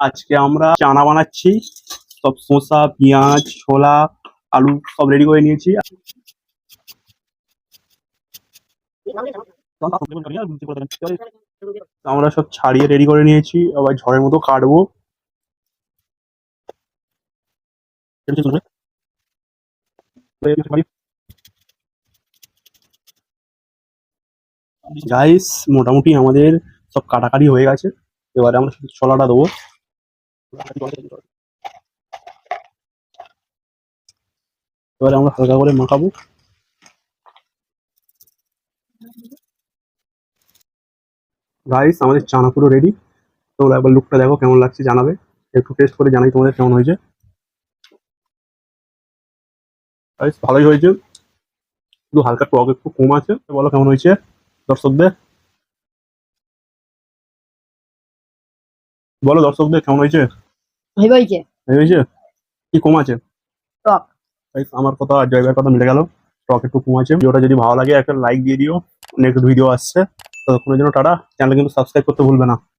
আজকে আমরা চানা বানাচ্ছি। সব শসা, পেঁয়াজ, ছোলা, আলু সব রেডি করে নিয়েছি। আমরা সব ছাড়িয়ে রেডি করে নিয়েছি, আবার ঝড়ের মতো কাটবো। গাইস, মোটামুটি আমাদের সব কাটাকাটি হয়ে গেছে। এবারে আমরা শুধু ছোলাটা দেবো। এবারে আমরা হালকা করে মাখাবো। গাইস, আমাদের চানা পুরো রেডি। তোমরা একবার লুকটা দেখো, কেমন লাগছে জানাবে। একটু টেস্ট করে জানাই তোমাদের কেমন হয়েছে। গাইস, ভালোই হয়েছে, শুধু হালকা টক একটু কম আছে। বলো কেমন হয়েছে দর্শকদের, বলো দর্শকদের কেমন হয়েছে। হেভি হয়েছে। এই হয়েছে, কি কম আছে? টক। Guys, আমার কথা আর জয়বার কথা মিলে গেল। টক একটু কম আছে। ভিডিওটা যদি ভালো লাগে একটা লাইক দিয়ে দিও। নেক্সট ভিডিও আসছে, ততক্ষণের জন্য টাটা। চ্যানেল কিন্তু সাবস্ক্রাইব করতে ভুলবে না।